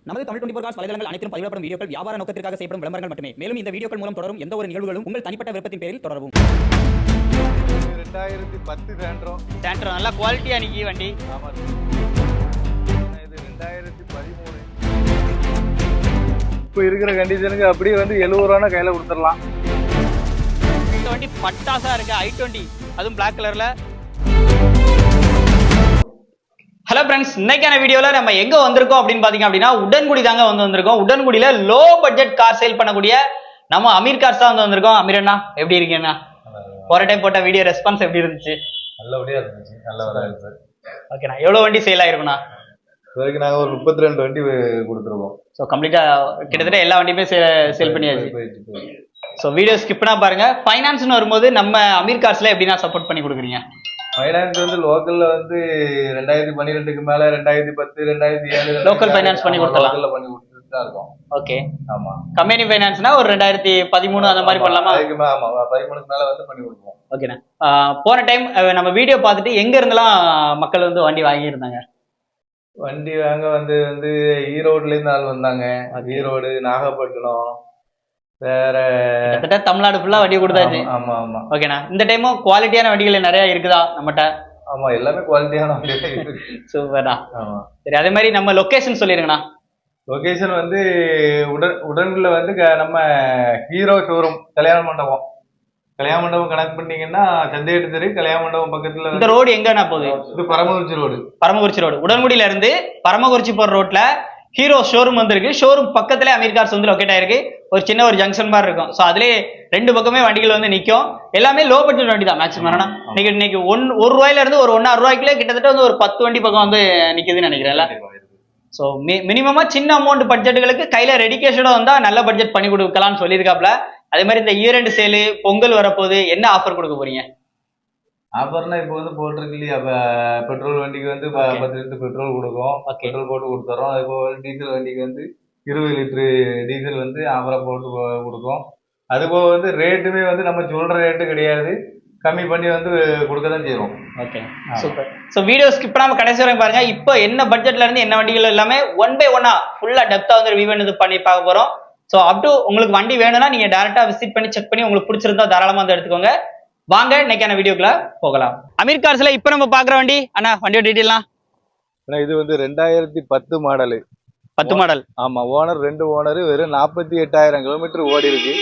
நமது தமிழ் 24 காஸ் வலைதளங்கள் அனைத்தும் பதிவிடப்படும் வீடியோக்கள் வியாபார நோக்கத்திற்காக செய்யப்படும் விளம்பரங்கள் மட்டுமே. மேலும் இந்த வீடியோக்கள் மூலம் தொடரும் எந்த ஒரு நிகழ்வுகளும் உங்கள் தனிப்பட்ட விருப்பத்தின் பேரில் தொடரவும். 2010 சாண்ட்ரோ நல்ல குவாலிட்டியா நிக்கி வண்டி. ஆமா, இது 2013. இப்போ இருக்கிற கண்டிஷனுக்கு அப்படியே வந்து 70 ரூபானா கையில கொடுத்துடலாம். இந்த வண்டி பட்டாசா இருக்கு. i20 அதுவும் பிளாக் கலர்ல. ஹலோ ஃப்ரெண்ட்ஸ், இன்னைக்கான வீடியோல நம்ம எங்க வந்திருக்கோம் அப்படின்னு பாத்தீங்க அப்படின்னா உடன்குடி தாங்க வந்திருக்கோம். உடன்குடியில லோ பட்ஜெட் கார் சேல் பண்ணக்கூடிய நம்ம அமீர் கார்ஸ் தான் வந்திருக்கோம். அமீர் அண்ணா எப்படி இருக்கீங்கண்ணா? ஒரு டைம் போட்ட வீடியோ ரெஸ்பான்ஸ் எப்படி இருந்துச்சு? நல்லபடியா இருந்துச்சு. நல்ல இருக்கு. ஓகேண்ணா, எவ்வளவு வண்டி சேல் ஆயிருக்குண்ணா? இதுவரைக்கும் நாங்க ஒரு 32 வண்டி கொடுத்துருக்கோம். ஸோ கம்ப்ளீட்டா கிட்டத்தட்ட எல்லா வண்டியுமே சேல் பண்ணியாச்சு. ஸோ வீடியோ ஸ்கிப் பண்ணா பாருங்க. ஃபைனான்ஸ்னு வரும்போது நம்ம அமீர் கார்ஸ்ல எப்படின்னா சப்போர்ட் பண்ணி கொடுக்குறீங்க? ஃபைனான்ஸ் வந்து லோக்கல்ல வந்து 2012க்கு மேல 2010 2007 லோக்கல் ஃபைனான்ஸ் பண்ணி கொடுத்தலாம். பண்ணி கொடுத்துட்டு தான் இருக்கோம். ஓகே, ஆமா. கம்பெனி ஃபைனான்ஸ்னா ஒரு 2013 அந்த மாதிரி பண்ணலாமா? ஆமா, 13க்கு மேல வந்து பண்ணி கொடுப்போம். ஓகேண்ணா, போன டைம் நம்ம வீடியோ பார்த்துட்டு எங்க இருந்தெல்லாம் மக்கள் வந்து வண்டி வாங்கியிருந்தாங்க? வண்டி வாங்க வந்து ஈரோடுல இருந்து ஆள் வந்தாங்க. ஈரோடு, நாகப்பட்டினம், வேற கிட்டத்தட்ட தமிழ்நாடு ஃபுல்லா வண்டி கொடுத்தாச்சு. ஆமா ஆமா. ஓகேண்ணா, இந்த டைமும் குவாலிட்டியான வண்டிகள் நிறைய இருக்குதா நம்மகிட்ட? ஆமா, எல்லாமே குவாலிட்டியான வண்டி இருக்கு. சூப்பர்ண்ணா. ஆமா, சரி, அதே மாதிரி நம்ம லொகேஷன் சொல்லிருங்கண்ணா. லொகேஷன் வந்து உடன்குடியில வந்து நம்ம ஹீரோ ஷோரூம் கல்யாண மண்டபம் கனெக்ட் பண்ணீங்கன்னா சந்தேகட்டு தெரு கல்யாண மண்டபம் பக்கத்துல. இந்த ரோடு எங்கண்ணா போகுது? இது பரமக்குறிச்சி ரோடு. பரமக்குறிச்சி ரோடு. உடன்குடியில இருந்து பரமக்குறிச்சி போற ரோட்ல ஹீரோ ஷோரூம் வந்திருக்கு. ஷோரூம் பக்கத்துல அமீர் கார்ஸ் வந்து லொகேட் ஆயிருக்கு. ஒரு சின்ன ஒரு ஜங்ஷன் மாதிரி இருக்கும். ஸோ அதுலேயே ரெண்டு பக்கமே வண்டிகள் வந்து நிற்கும். எல்லாமே லோ பட்ஜெட் வண்டி தான் மேக்ஸிமம். இன்னைக்கு ஒரு ரூபாயில இருந்து ஒரு 1.5 ரூபாய்க்குள்ளே கிட்டத்தட்ட வந்து ஒரு 10 வண்டி பக்கம் வந்து நிற்குதுன்னு நினைக்கிறேன்ல. ஸோ மினிமமா சின்ன அமௌண்ட் பட்ஜெட்டுகளுக்கு கையில ரெடிகேஷனோட வந்தா நல்ல பட்ஜெட் பண்ணி கொடுக்கலாம்னு சொல்லியிருக்காப்ல. அதே மாதிரி இந்த இயர் எண்ட் சேலு, பொங்கல் வரப்போகுது, என்ன ஆஃபர் கொடுக்க போறீங்க? ஆஃபர்னா இப்போ வந்து போட்டிருக்கு இல்லையா, பெட்ரோல் வண்டிக்கு வந்து 10 லிட்டர் பெட்ரோல் கொடுக்கும். பெட்ரோல் போட்டு கொடுத்துறோம். இப்போ டீசல் வண்டிக்கு வந்து 20 லிட்டரு டீசல் வந்து ஆஃபரா போட்டு கொடுக்கும். அதுபோக வந்து ரேட்டுமே வந்து நம்ம சொல்ற ரேட்டு கிடையாது, கம்மி பண்ணி வந்து கொடுக்க தான் செய்வோம். Okay, super. So video skip பண்ணாம கடைசி வரைக்கும் பாருங்க. இப்போ என்ன பட்ஜெட்ல இருந்து என்ன வண்டிகள் எல்லாமே ஒன் பை ஒன்னா ஃபுல்லா டெப்தா வந்து ரிவ்யூ இது பண்ணி பார்க்க போறோம். ஸோ அப் டு உங்களுக்கு வண்டி வேணும்னா நீங்க டேரக்டா விசிட் பண்ணி செக் பண்ணி உங்களுக்கு பிடிச்சிருந்தா தாராளமா வந்து எடுத்துக்கோங்க. வாங்க இன்னைக்கான வீடியோக்குள்ள போகலாம். அமீர் கார்ஸ்ல இப்ப நம்ம பாக்குற வண்டி அண்ணா, வண்டியோட டீடைல்லாம். இது வந்து 2010 மாடலு. 10 மாடல். ஆமா, ஓனர் 2 ஓனர், வெறும் 48,000 கிலோமீட்டர் ஓடி இருக்கு.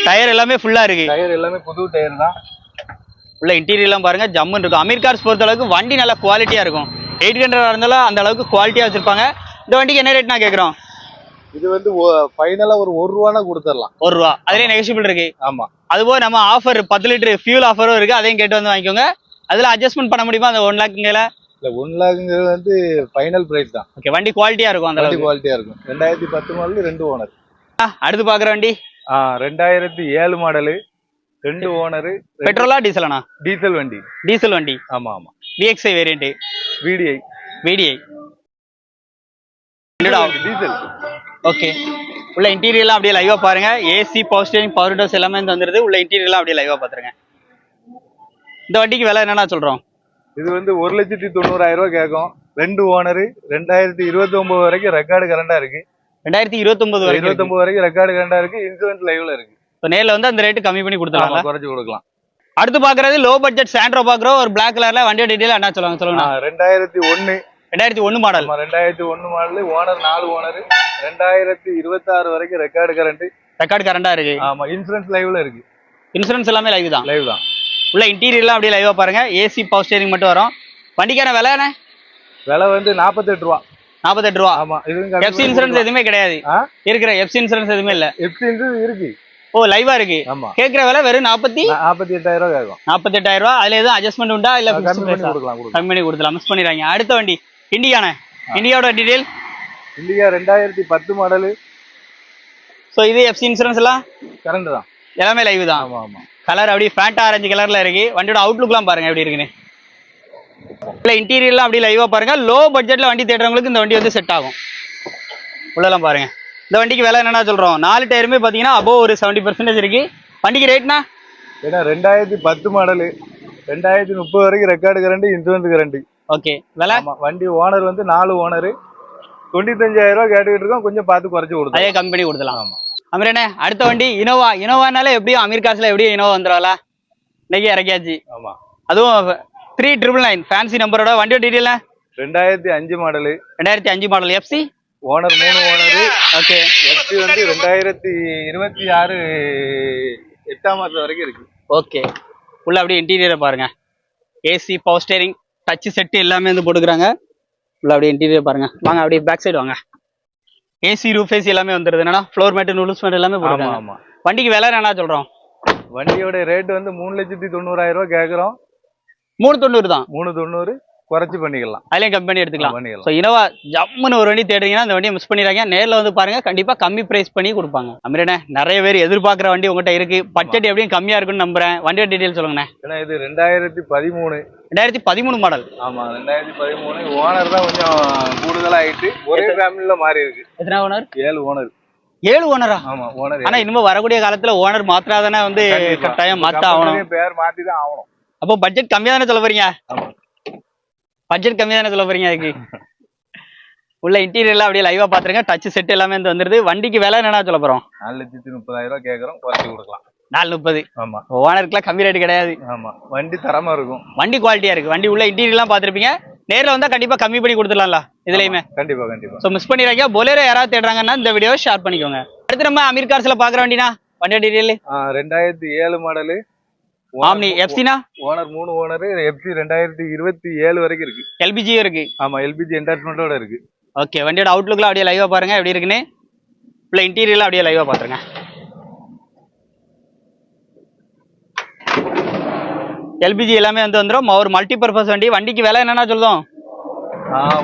டயர் எல்லாமே ஃபுல்லா இருக்கு. டயர் எல்லாமே புது டயர் தான். உள்ள இன்டீரியர் எல்லாம் பாருங்க, ஜம்முன்னு இருக்கும். அமீர் கார்ஸ் பொறுத்த அளவுக்கு வண்டி நல்ல குவாலிட்டியா இருக்கும். 800 இருந்தாலும் அந்த அளவுக்கு குவாலிட்டியா வச்சிருப்பாங்க. இந்த வண்டிக்கு என்ன ரேட் நான் கேட்கறோம்? இது வந்து ஃபைனலா ஒரு 1 ரூபானா கொடுத்துடலாம். 1 ரூபா. அதுலயே நெகோஷியபிள் இருக்கு. ஆமா, அதுபோக நம்ம ஆஃபர் 10 லிட்டர் ஃபியூல் ஆஃபரும் இருக்கு. அதையும் கேட்டு வந்து வாங்கிக்கோங்க. அதுல அட்ஜஸ்ட்மெண்ட் பண்ண முடியுமா? அந்த 1 லேக்குங்கல இல்ல, 1 லேக்குங்கிறது வந்து ஃபைனல் பிரைஸ் தான். ஓகே, வண்டி குவாலிட்டியா இருக்கும். அந்த வண்டி குவாலிட்டியா இருக்கும். 2010 மாடல், 2 ஓனர். அடுத்து பாக்குற வண்டி 2007 மாடலு, 2 ஓனர். பெட்ரோலா டீசலானா? டீசல் வண்டி. டீசல் வண்டி. ஆமா ஆமா. VXI variant. VDI. Diesel. Okay, உள்ள இன்டீரியர்லாம் அப்படியே லைவா பாருங்க. AC, power steering, power windows எல்லாமே வந்துருது. உள்ள இன்டீரியர்லாம் அப்படியே லைவா பாத்துருங்க. இந்த வண்டிக்கு விலை என்னன்னா சொல்றோம்? இது வந்து 1,90,000 ரூபாய் கேட்கும். 2 ஓனர். 2029 வரைக்கும் ரெக்கார்டு கரண்டா இருக்கு. 2029 வரைக்கும் ரெக்கார்டு கரண்டா இருக்கு. இன்சூரன்ஸ் லைவ்ல இருக்கு. நேர்ல வந்து அந்த ரேட்டு கம்மி பண்ணி கொடுத்துடலாம், குறைச்சு கொடுக்கலாம். அடுத்து பாக்குறது லோ பட்ஜெட் சாண்ட்ரோ பாக்குறோம். ஒரு பிளாக் கலர்ல வண்டியோட டீடைல் என்ன சொல்லுங்க? 2001 மாடல். 2001 மாடல். Owner 4 owner. 2026 வரைக்கும் ரெக்கார்டு கரண்டா இருக்கு. ஆமா, இன்சூரன்ஸ் லைவ்ல இருக்கு. இன்சூரன்ஸ் எல்லாமே லைவ் தான். உள்ள இன்டீரியர்லாம் அப்படியே லைவா பாருங்க. ஏசி, பவர் ஸ்டீரிங் மட்டும் வரும். வண்டிக்கான விலை என்ன? விலை வந்து 48 ரூபா. 48 ரூபா. ஆமா, எஃப்சி இன்சூரன்ஸ் எதுவுமே கிடையாது. இருக்கிற எஃப்சி இன்சூரன்ஸ் எதுவுமே இல்ல. எஃப்சி இன்சூரன்ஸ் இருக்கு. ஓ, லைவா இருக்கு. கேக்குற விலை வெறும் 48,000 ரூபாய் கேட்கும். 48,000 ரூபாய். அதுல எதுவும் அட்ஜஸ்ட்மெண்ட் உண்டா? இல்ல கம்மி பண்ணி கொடுக்கலாம். மிஸ் பண்ணிடுறாங்க. அடுத்த வண்டி இண்டிகாவோட டீடைல். இண்டிகா 2010 மாடல். சோ இது எஃப்சி இன்சூரன்ஸ் எல்லாம் கரண்ட் தான். எல்லாமே லைவ் தான். ஆமா ஆமா. கலர் அப்படியே ஃபேண்டா ஆரஞ்சு கலர்ல இருக்கு. வண்டியோட அவுட்லுக்லாம் பாருங்க எப்படி இருக்குன்னு. இல்ல இன்டீரியர்லாம் அப்படியே லைவா பாருங்க. லோ பட்ஜெட்ல வண்டி தேடுறவங்களுக்கு இந்த வண்டி வந்து செட் ஆகும். உள்ளலாம் பாருங்க. இந்த வண்டிக்கு விலை என்னன்னா சொல்றோம்? 4 டயருமே பாத்தீங்கன்னா அபோவ் ஒரு 70% இருக்கு. வண்டிக்கு ரேட்னா 2010 மாடல். 2030 வரைக்கும் record current, insurance current. Okay, விலை வண்டி ஓனர் வந்து 4 ஓனர். 95,000 கேட்டுக்கிட்டு இருக்கோம், கொஞ்சம் பார்த்து குறைச்சு அதே கொடுத்தோம். கம்பெனி கொடுத்துலாம். அமீரண்ணே அடுத்த வண்டி இனோவானால எப்படியும் அமீர் கார்ஸ்ல எப்படியும் இனோவா வந்துடும்ல, இன்னைக்கு இறக்கியாச்சு. ஆமா, அதுவும் 3999 ஃபேன்சி நம்பரோட. வண்டியோட detail 2005 model, 2005 model. FC owner 3 owner. Okay. FC வந்து 2026 8ஆம் மாசம் வரைக்கும் இருக்கு. ஓகே. உள்ள அப்படியே இன்டீரியரை பாருங்க. AC, power steering, touch set எல்லாமே வந்து போட்டுக்கிறாங்க. உள்ள அப்படியே இன்டீரியர் பாருங்க. வாங்க அப்படியே பேக் சைடு வாங்க. ஏசி ரூஃப் ஏசி எல்லாமே வந்துருது. என்னன்னா ஃப்ளோர் மேட், நூல்ஸ் மேட் எல்லாமே போட்டுருக்காங்க. ஆமா. வண்டிக்கு விலை என்ன சொல்றோம்? வண்டியோட ரேட் வந்து 3,90,000 கேக்குறோம். 390 தான். 390 குறைச்சு பண்ணிக்கலாம். அதுலயும் கம்பெனி எடுத்துக்கலாம். பண்ணிக்கலாம். ஸோ இனோவா ஜம்முன்னு ஒரு வண்டி தேடுறீங்கன்னா அந்த வண்டியை மிஸ் பண்ணிடுறாங்க. நேரில் வந்து பாருங்க, கண்டிப்பா கம்மி பிரைஸ் பண்ணி கொடுப்பாங்க. அமீரண்ணே நிறைய பேர் எதிர்பார்க்குற வண்டி உங்கள்கிட்ட இருக்கு. பட்ஜெட் எப்படியும் கம்மியா இருக்குன்னு நம்புறேன். வண்டியோட டீடைல் சொல்லுங்கண்ணே. ஏன்னா இது 2013. 2013 மாடல். ஆமா, 2013. ஓனர் தான் கொஞ்சம் கூடுதலா ஆயிட்டு ஒரே ஃபேமிலில மாறி இருக்கு. எத்தனை ஓனர்? 7 ஓனர். 7 ஓனரா? ஆமா, ஓனர். ஆனா இனிமே வரக்கூடிய காலத்துல ஓனர் மாத்திராதானே வந்து கட்டாயம் மாத்த ஆகணும். பேர் மாத்தி தான் ஆகணும். அப்போ பட்ஜெட் கம்மியா தானே சொல்ல போறீங்க? ஆமா, பட்ஜெட் கம்மியா தானே சொல்ல போறீங்க அதுக்கு. உள்ள இன்டீரியர் எல்லாம் அப்படியே லைவா பாத்துருங்க. டச் செட் எல்லாமே வந்து வந்துருது. வண்டிக்கு விலை என்ன சொல்ல போறோம்? 4,30,000 கேக்குறோம், குறைச்சு கொடுக்கலாம். 430. ஆமா, ஓனருக்குலாம் கம்மி ரேட் கிடையாது. ஆமா. வண்டி தரமா இருக்கும். வண்டி குவாலிட்டியா இருக்கு. வண்டி உள்ள இன்டீரியர் எல்லாம் பாத்திருப்பீங்க. நேர்ல வந்தா கண்டிப்பா கம்மி பண்ணி கொடுத்துடலாம்ல இதுலயுமே. கண்டிப்பா கண்டிப்பா. சோ மிஸ் பண்ணிடுறாங்க. பொலேரோ யாராவது தேடுறாங்கன்னா இந்த வீடியோ ஷேர் பண்ணிக்கோங்க. அடுத்து நம்ம அமீர் கார்ஸ்ல பாக்குற வண்டினா வண்டியோட டீடைல் 2007 மாடலு. ஆம்னி. எஃப்சினா ஓனர் 3 ஓனர். எஃப்சி 2027 வரைக்கும் இருக்கு. எல்பிஜியும் இருக்கு. ஆமா, எல்பிஜி என்டாச்மெண்டோட இருக்கு. ஓகே. வண்டியோட அவுட்லுக்லாம் அப்படியே லைவா பாருங்க எப்படி இருக்குன்னு. உள்ள இன்டீரியர்லாம் அப்படியே லைவா பாத்துருங்க. எல்பிஜி எல்லாமே வந்து வந்துடும். ஒரு மல்டி பர்பஸ் வண்டி. வண்டிக்கு விலை என்னன்னா சொல்லுவோம்?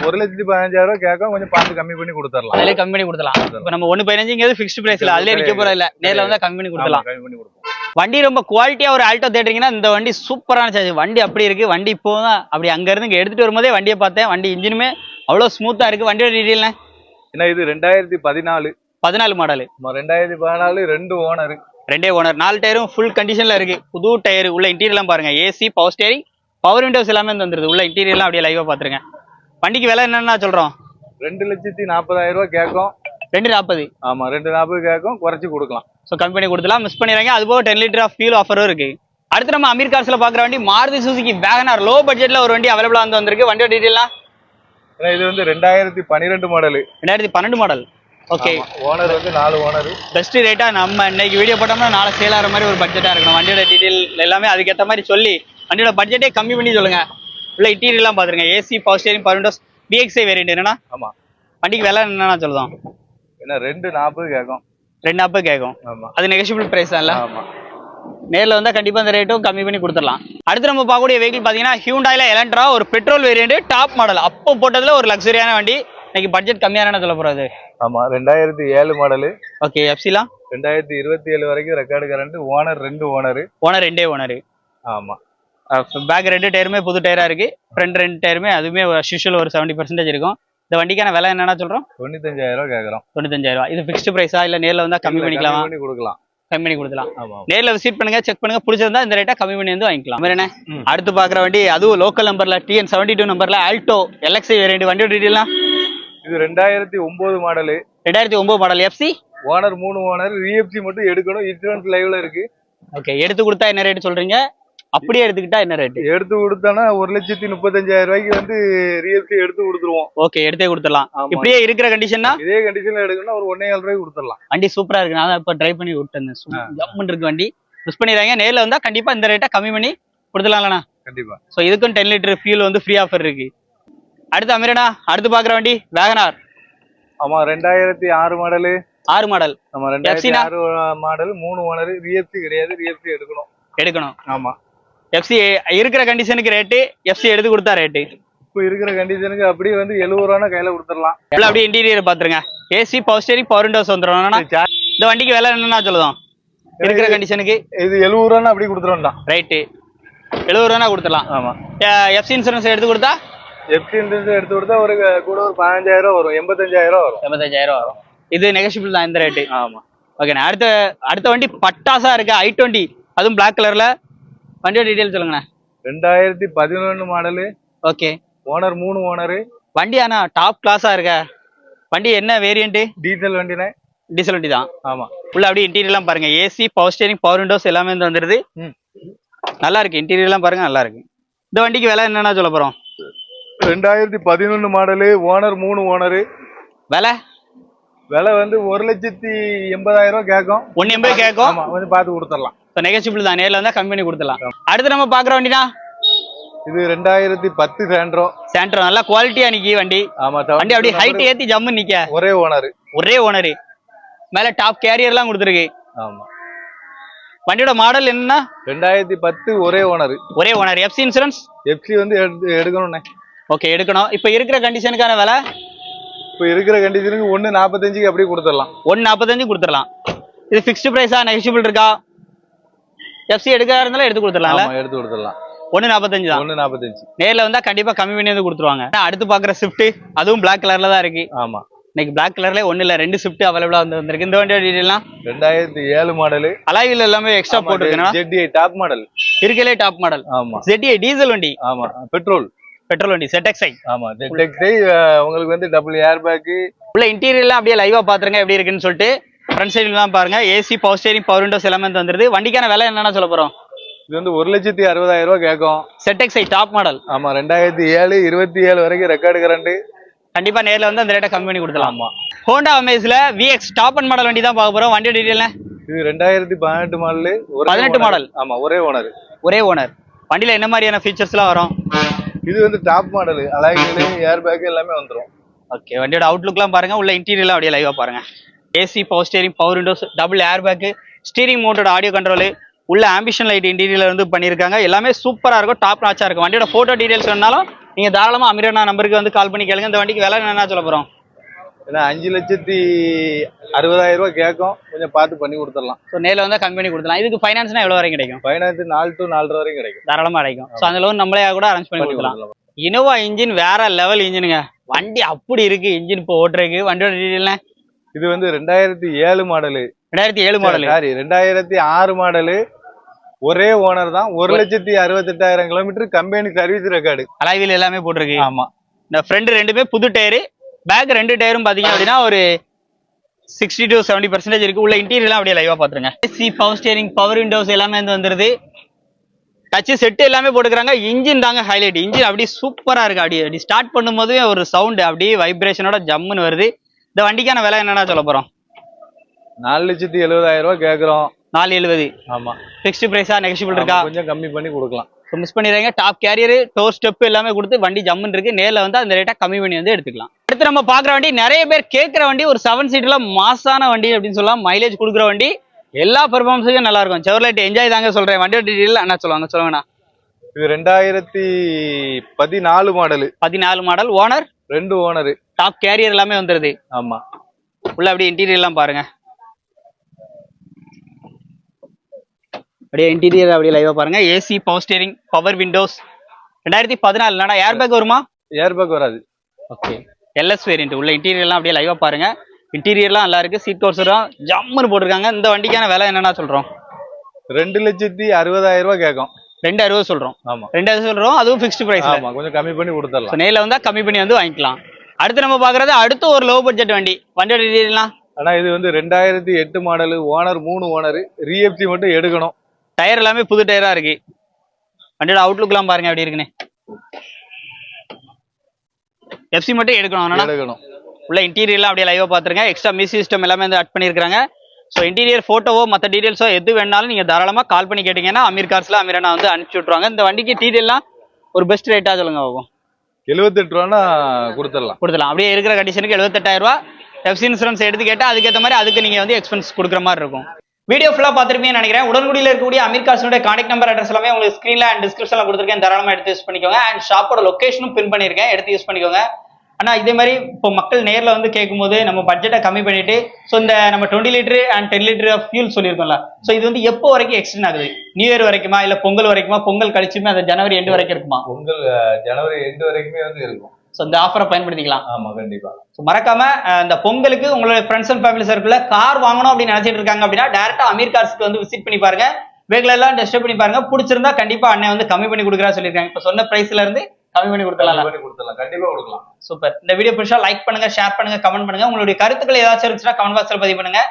1,15,000 கேட்கும், கொஞ்சம் பார்த்து கம்மி பண்ணி கொடுத்துடலாம். அதிலே கம்மி பண்ணி கொடுக்கலாம். இப்போ நம்ம 1,15 ஃபிக்ஸ்ட் பிரைஸ்ல அதிலே நிக்க போறது இல்ல. நேர்ல வந்தா கம்மி பண்ணி கொடுக்கலாம். கம்மி பண்ணி கொடுப்போம். வண்டி ரொம்ப குவாலிட்டியா ஒரு ஆல்டோ தேடுறீங்கன்னா இந்த வண்டி சூப்பரான சார்ஜ். வண்டி அப்படி இருக்கு. வண்டி இப்போ தான் அப்படி அங்க இருந்து இங்க எடுத்துட்டு வரும்போதே வண்டியை பார்த்தேன். வண்டி இன்ஜினுமே அவ்வளவு ஸ்மூத்தா இருக்கு. வண்டியோட டீடைல் ஏன்னா இது 2014. 14 மாடல். 2014 2 ஓனர். 2 ஓனர். 4 டயரும் ஃபுல் கண்டிஷன்ல இருக்கு. புது டயர். உள்ள இன்டீரியர்லாம் பாருங்க. AC, power steering, power windows எல்லாமே வந்துருது. உள்ள இன்டீரியர்லாம் அப்படியே லைவா பாத்துருங்க. வண்டிக்கு விலை என்னன்னா சொல்றோம்? 2,40,000 கேட்கும். 240. ஆமா, 240 கேட்கும், குறைச்சு கொடுக்கலாம். So company கொடுத்துலாம். மிஸ் பண்ணிடுறாங்க. அது போக 10 லிட்டர் ஆஃப் ஃபியூல் ஆஃபரும் இருக்கு. அடுத்து நம்ம அமீர் கார்ஸ்ல பாக்குற வண்டி மாருதி சுசுகி வேகனார். லோ பட்ஜெட்ல ஒரு வண்டி அவைலபிளா வந்து வந்திருக்கு. வண்டியோட டீடைல்லாம் இது வந்து 2012 மாடல். 2012 மாடல். ஓகே. ஓனர் வந்து 4 ஓனர். பெஸ்ட் ரேட்டா நம்ம இன்னைக்கு வீடியோ போட்டோம்னா நாளை சேல் ஆகிற மாதிரி ஒரு பட்ஜெட்டா இருக்கணும். வண்டியோட டீடைல் எல்லாமே அதுக்கேற்ற மாதிரி சொல்லி வண்டியோட பட்ஜெட்டே கம்மி பண்ணி சொல்லுங்க. உள்ள இன்டீரியர்லாம் பாத்துருங்க. AC, power steering, power windows, BXI variant. என்னன்னா ஆமா, வண்டிக்கு விலை என்னன்னா சொல்லுவோம்? என்ன 240 கேட்கும். 240 கேட்கும். ஆமா, அது நெகோஷியபிள் பிரைஸ் தான் இல்ல? ஆமா. நேரில் வந்தா கண்டிப்பா இந்த ரேட்டும் கம்மி பண்ணி கொடுத்துடலாம். அடுத்து நம்ம பார்க்கக்கூடிய வெஹிக்கிள் பாத்தீங்கன்னா ஹியூண்டாயில எலன்ட்ரா. ஒரு பெட்ரோல் வேரியன்ட், டாப் மாடல். அப்போ போட்டதுல ஒரு லக்ஸரியான வண்டி. இன்னைக்கு பட்ஜெட் கம்மியான சொல்ல போறது. ஆமா, 2007 மாடல். ஓகே. எஃப்சிலாம் 2027 வரைக்கும் record current. Owner 2 owner. Owner 2 owner. ஆமா. பேக் 2 டயருமே புது டயரா இருக்கு. ஃப்ரண்ட் 2 டயருமே அதுவுமே யூஷுவல் ஒரு 70% இருக்கும். இந்த வண்டிக்கான விலை என்னன்னா சொல்றோம்? 95,000 கேட்கறோம். 95,000. இது ஃபிக்ஸ்ட் பிரைஸா இல்ல நேர்ல வந்தா கம்மி பண்ணிக்கலாம்? பண்ணி கொடுக்கலாம். கம்மி பண்ணி கொடுக்கலாம். ஆமா, நேர்ல விசிட் பண்ணுங்க, செக் பண்ணுங்க. பிடிச்சிருந்தா இந்த ரேட்டா கம்மி பண்ணி வந்து வாங்கிக்கலாம். வேற என்ன? அடுத்து பாக்குற வண்டி அதுவும் லோக்கல் நம்பர்ல TN 72 நம்பர்ல ஆல்டோ LXI வேரியன்ட். வண்டியோட டீடைல்லாம் இது 2009 model. 2009 model. FC owner 3 owner. Re FC மட்டும் எடுக்கணும். இன்சூரன்ஸ் லைவ்ல இருக்கு. ஓகே. எடுத்து கொடுத்தா என்ன ரேட் சொல்றீங்க? அப்படியே எடுத்துக்கிட்டா என்ன ரேட்? எடுத்து கொடுத்தோன்னா 1,35,000 வந்து ரீஎஃப்சி எடுத்து கொடுத்துருவோம். ஓகே. எடுத்தே கொடுத்துடலாம். இப்படியே இருக்கிற கண்டிஷன்னா இதே கண்டிஷன்ல எடுக்கணும்னா ஒரு 1,400 கொடுத்துடலாம். வண்டி சூப்பரா இருக்கு. நான் இப்ப ட்ரை பண்ணி விட்டேன். ஜம்முன்னு இருக்கு வண்டி. மிஸ் பண்ணிடுறாங்க. நேர்ல வந்தா கண்டிப்பா இந்த ரேட்டை கம்மி பண்ணி கொடுத்துடலாம்லண்ணா. கண்டிப்பா. ஸோ இதுக்கும் 10 லிட்டர் ஃபியூல் வந்து ஃப்ரீ ஆஃபர் இருக்கு. அடுத்து அமீரனா அடுத்து பாக்குற வண்டி வேகனார். ஆமா, 2006 மாடல். 6 மாடல். ஆமா, 2006 மாடல். 3 ஓனர். ரீஎஃப்சி கிடையாது. ரீஎஃப்சி எடுக்கணும். ஆமா. எஃப்சி இருக்கிற கண்டிஷனுக்கு ரேட்டு, எஃப்சி எடுத்து கொடுத்தா ரேட்டு. இப்போ இருக்கிற கண்டிஷனுக்கு அப்படியே வந்து 70 ரூபா கையில கொடுத்துடலாம். எல்லாம் அப்படியே இன்டீரியர் பாத்துருங்க. AC, power steering, power windows வந்துடும். இந்த வண்டிக்கு விலை என்னன்னா சொல்லுவோம்? இருக்கிற கண்டிஷனுக்கு இது 70 ரூபா அப்படி கொடுத்துருவோம். ரைட்டு. 70 ரூபா கொடுத்துடலாம். ஆமா. எஃப்சி இன்சூரன்ஸ் எடுத்து கொடுத்தா? எஃப்சி இன்சூரன்ஸ் எடுத்து கொடுத்தா ஒரு கூட ஒரு 15,000 வரும். 85,000 வரும். 85,000 வரும். இது நெகோஷியபிள் தான் இந்த ரேட்டு. ஆமா. ஓகேண்ணா. அடுத்த வண்டி பட்டாசா இருக்கு. i20. அதுவும் பிளாக் கலர்ல. வண்டியோட டீடைல் சொல்லுங்கண்ணா. 2011 மாடலு. ஓகே. Owner 3 owner. வண்டி ஆனா டாப் கிளாஸா இருக்க. வண்டி என்ன வேரியன்ட்? டீசல் வண்டினே. டீசல் வண்டி தான். ஆமா. உள்ள அப்படியே இன்டீரியர்லாம் பாருங்க, AC, power steering, power windows எல்லாமே வந்து வந்துருது. நல்லா இருக்கு, இன்டீரியர்லாம் பாருங்க நல்லா இருக்கு. இந்த வண்டிக்கு விலை என்னன்னா சொல்ல போறோம்? 2011 மாடலு, ஓனர் 3 ஓனரு. விலை வந்து 1,80,000 கேட்கும். 1,80,000 கேட்கும். கொஞ்சம் பார்த்து கொடுத்துடலாம். நெகோசியபிள் தான், நேரில் வந்தா கம்மி பண்ணி கொடுத்துடலாம். அடுத்து நம்ம பாக்குற வண்டினா இது 2010 சாண்ட்ரோ. நல்லா குவாலிட்டியா நிக்கி வண்டி. ஆமா. வண்டி அப்படியே ஹைட் ஏத்தி ஜம்மு நிக்க. ஒரே ஓனர். மேல டாப் கேரியர்லாம் கொடுத்துருக்கு. ஆமா. வண்டியோட மாடல் என்னன்னா 2010 ஒரே ஓனர். FC insurance? எஃப்சி வந்து எடுக்கணும்னே. ஓகே, எடுக்கணும். இப்ப இருக்கிற கண்டிஷனுக்கான விலை? இப்ப இருக்கிற கண்டிஷனுக்கு 1,45 அப்படியே கொடுத்துடலாம். 1,45 கொடுத்துடலாம். இது ஃபிக்ஸ்டு பிரைஸா, நெகோசியபிள் இருக்கா? எஃப்சி எடுக்கிறதா இருந்தாலும் எடுத்து கொடுத்துடலாம். எடுத்து கொடுத்துடலாம். 1,45 தான். 1,45. நேர்ல வந்தா கண்டிப்பா கம்மி பண்ணி வந்து கொடுத்துருவாங்க. அடுத்து பாக்குற ஸ்விஃப்ட், அதுவும் பிளாக் கலர்ல தான் இருக்கு. ஆமா. இன்னைக்கு பிளாக் கலர்ல ஒண்ணு இல்ல, 2 ஸ்விஃப்ட் அவைலபிளா வந்திருக்கு. இந்த வண்டியோட டீடைல்லாம் 2007 மாடல். அலாய்வில் எல்லாமே எக்ஸ்ட்ரா போட்டுருக்கேன். ZDI top model. இருக்கலே டாப் மாடல். ஆமா. ZDI டீசல் வண்டி. ஆமா. பெட்ரோல் வண்டி. ZXi. ஆமா. ZXi உங்களுக்கு வந்து டபுள் ஏர் பேக். உள்ள இன்டீரியர்லாம் அப்படியே லைவா பாத்துருங்க எப்படி இருக்குன்னு சொல்லிட்டு. ஃப்ரண்ட் சைடுலாம் பாருங்க, AC, power steering, power windows எல்லாமே வந்துருது. வண்டிக்கான விலை என்னன்னா சொல்ல போறோம்? இது வந்து 1,60,000 கேட்கும். ZXi top model. ஆமா. 2007 27 வரைக்கும் ரெக்கார்டு கரண்ட். கண்டிப்பா நேர்ல வந்து அந்த ரேட்டை கம்மி பண்ணி கொடுத்துலாம். ஆமா. ஹோண்டா அமேஸ்ல VX டாப் அண்ட் மாடல் வண்டி தான் பார்க்க போறோம். வண்டியோட டீடைல் இது 2018 மாடல். 18 மாடல். ஆமா. ஒரே ஓனர். வண்டியில என்ன மாதிரியான ஃபீச்சர்ஸ் எல்லாம் வரும்? இது வந்து டாப் மாடல். அலாய்கள், ஏர் பேக் எல்லாமே வந்துரும். ஓகே, வண்டியோட அவுட்லுக்லாம் பாருங்க. உள்ள இன்டீரியர்லாம் அப்படியே லைவா பாருங்க. AC, power steering, power windows, double air bag, steering மோட்டோட ஆடியோ கண்ட்ரோல், உள்ள ஆம்பிஷன் லைட் இன்டீரியர்ல வந்து பண்ணியிருக்காங்க. எல்லாமே சூப்பரா இருக்கும், டாப் நாச்சா இருக்கும். வண்டியோட போட்டோ டீடைல்ஸ் வேணாலும் நீங்க தாராளமா அமீரண்ணா நம்பருக்கு வந்து கால் பண்ணி கேளுங்க. இந்த வண்டிக்கு விலை என்ன சொல்ல போறோம்? ஏன்னா 5,60,000 கேட்கும். கொஞ்சம் பார்த்து பண்ணி கொடுத்துடலாம். ஸோ நேரில் வந்து கம்மி பண்ணி கொடுத்துலாம். இதுக்கு ஃபைனான்ஸ்னா எவ்வளோ வரைக்கும் கிடைக்கும்? ஃபைனான்ஸ் 4 to 4.5 வரைக்கும் கிடைக்கும். தாராளமாக கிடைக்கும். ஸோ அந்த லோன் நம்மளே கூட அரேஞ்ச் பண்ணி கொடுக்கலாம். இனோவா இன்ஜின் வேற லெவல் இன்ஜினுங்க. வண்டி அப்படி இருக்கு இன்ஜின் இப்போ ஓட்டுறதுக்கு. வண்டியோட டீடைல் இது வந்து 2007 மாடலு. 2007 மாடல். Sorry, 2006 model. ஒரே ஓனர் தான். 1,68,000 கிலோமீட்டர் கம்பெனி சர்வீஸ் ரெக்கார்டு. அலாய்வில் எல்லாமே போட்டிருக்கு. ஆமா. இந்த ஃப்ரண்ட் ரெண்டுமே புது டயரு, பேக் 2 டயரும் பாத்தீங்க அப்படின்னா ஒரு 60 to 70% இருக்கு. உள்ள இன்டீரியர்லாம் அப்படியே லைவா பாத்துருங்க. AC, power steering, power windows எல்லாமே வந்துருது. டச் செட் எல்லாமே போட்டுக்கிறாங்க. இன்ஜின் தாங்க ஹைலைட். இன்ஜின் அப்படியே சூப்பரா இருக்கு. அப்படி ஸ்டார்ட் பண்ணும்போது ஒரு சவுண்ட் அப்படியே வைப்ரேஷனோட ஜம்முன்னு வருது. இந்த வண்டிக்கான விலை என்னன்னா சொல்ல போறோம்? 4,70,000 கேக்குறோம். 4,70. ஆமா. ஃபிக்ஸ்டு பிரைஸா, நெகோஷியபிள் இருக்கா? கொஞ்சம் கம்மி பண்ணி கொடுக்கலாம். மிஸ் பண்ணிடுறாங்க. டாப் கேரியர், டோர் ஸ்டெப் எல்லாமே கொடுத்து வண்டி ஜம்முன்னு இருக்கு. நேரில் வந்து அந்த ரேட்டா கம்மி பண்ணி வந்து எடுத்துக்கலாம். அடுத்து நம்ம பாக்குற வண்டி, நிறைய பேர் கேட்கிற வண்டி, ஒரு 7 சீட்ல மாசான வண்டி அப்படின்னு சொல்லலாம். மைலேஜ் கொடுக்குற வண்டி, எல்லா பெர்ஃபார்மன்ஸுக்கும் நல்லா இருக்கும். செவர்லெட் என்ஜாய் தாங்க சொல்றேன். வண்டியோட டீடைல் என்ன சொல்லுவாங்கண்ணா? இது 2014 model. 14 model. Owner 2 owner. Top carrier எல்லாமே வந்துருது. ஆமா. உள்ள அப்படியே இன்டீரியர் எல்லாம் பாருங்க. அப்படியே இன்டீரியர் அப்படியே லைவா பாருங்க. AC, power steering, power windows. 2014 air bag வருமா? ஏர் பேக் வராது. ஓகே. LS variant. உள்ள இன்டீரியர்லாம் அப்படியே லைவா பாருங்க. இன்டீரியர்லாம் நல்லா இருக்கு. சீட் கவர்ஸரும் ஜம்முன்னு போட்டிருக்காங்க. இந்த வண்டிக்கான விலை என்னன்னா சொல்றோம்? 2,60,000 கேட்கும். 2,60 சொல்றோம். ஆமா. 2,60 சொல்றோம். அதுவும் ஃபிக்ஸ்டு பிரைஸ். ஆமா. கொஞ்சம் கம்மி பண்ணி கொடுத்துடலாம். நேரில் வந்தா கம்மி பண்ணி வந்து வாங்கிக்கலாம். அடுத்து நம்ம பாக்குறது அடுத்து ஒரு லோ பட்ஜெட் வண்டி. வண்டியோட டீடைல்லாம் ஆனா இது வந்து 2008 மாடல். Owner 3 owner. ரீஎஃப்சி மட்டும் எடுக்கணும். டயர் எல்லாமே புது டயரா இருக்கு. வண்டியோட அவுட்லுக் எல்லாம் பாருங்க எப்படி இருக்குன்னு. எஃப்சி மட்டும் எடுக்கணும். உள்ள இன்டீரியர்லாம் அப்படியே லைவா பாத்துருங்க. எக்ஸ்ட்ரா மியூசிக் சிஸ்டம் எல்லாமே வந்து ஆட் பண்ணிருக்காங்க. ஸோ இன்டீரியர் போட்டோவோ மற்ற டீடைல்ஸோ எது வேணாலும் நீங்க தாராளமா கால் பண்ணி கேட்டீங்கன்னா அமீர் கார்ஸ்ல அமீரனா வந்து அனுப்பிச்சு விட்டுருவாங்க. இந்த வண்டிக்கு டீடைல்லாம் ஒரு பெஸ்ட் ரேட்டா சொல்லுங்க ஆகும்? 78 ரூபானா கொடுத்துடலாம். அப்படியே இருக்கிற கண்டிஷனுக்கு 78,000 ரூபாய். எஃப்சி இன்சூரன்ஸ் எடுத்து கேட்டா அதுக்கேற்ற மாதிரி அதுக்கு நீங்க வந்து எக்ஸ்பென்ஸ் கொடுக்குற மாதிரி இருக்கும். வீடியோ ஃபுல்லா பார்த்துருப்பீங்கன்னு நினைக்கிறேன். உடன்குடியில் இருக்கக்கூடிய அமீர் கார்ஸோட கான்டாக்ட் நம்பர், அட்ரஸ் எல்லாமே உங்களுக்கு ஸ்கிரீன்ல அண்ட் டிஸ்கிரிப்ஷன்ல கொடுத்துருக்கேன். தாராளமா எடுத்து யூஸ் பண்ணிக்கோங்க. அண்ட் ஷாப்போட லொகேஷனும் பின் பண்ணிருக்கேன், எடுத்து யூஸ் பண்ணிக்கோங்க. ஆனா இதே மாதிரி இப்போ மக்கள் நேரில் வந்து கேட்கும்போது நம்ம பட்ஜெட்டை கம்மி பண்ணிட்டு ஸோ இந்த நம்ம 20 litre and 10 litre of fuel சொல்லியிருக்கோம்ல, ஸோ இது வந்து எப்போ வரைக்கும் எக்ஸ்டெண்ட் ஆகுது? நியூ இயர் வரைக்குமா, இல்ல பொங்கல் வரைக்குமா? பொங்கல் கழிச்சுமே அந்த ஜனவரி எண்டு வரைக்கும் இருக்குமா? பொங்கல் ஜனவரி எண்டு வரைக்குமே வந்து இருக்கும். ஸோ இந்த ஆஃபரை பயன்படுத்திக்கலாம். ஆமா, கண்டிப்பா. ஸோ மறக்காம இந்த பொங்கலுக்கு உங்களோட ஃப்ரெண்ட்ஸ் அண்ட் ஃபேமிலி சர்க்கிள்ல கார் வாங்கணும் அப்படின்னு நினைச்சிட்டு இருக்காங்க அப்படின்னா டேரக்டா அமீர் கார்ஸ்க்கு வந்து விசிட் பண்ணி பாருங்க. வெஹிக்கிள் எல்லாம் டெஸ்ட் பண்ணி பாருங்க. பிடிச்சிருந்தா கண்டிப்பா அண்ணன் வந்து கம்மி பண்ணி கொடுக்குறா சொல்லியிருக்காங்க. இப்போ சொன்ன பிரைஸ்ல இருந்து கம்மி பண்ணி கொடுத்துடலாம். கண்டிப்பா கொடுக்கலாம். சூப்பர். இந்த வீடியோ பிடிச்சா லைக் பண்ணுங்க, ஷேர் பண்ணுங்க, கமெண்ட் பண்ணுங்க. உங்களுடைய கருத்துக்கள் ஏதாச்சும் இருந்துச்சுன்னா கமெண்ட் பாக்ஸ்ல பதிவு பண்ணுங்க.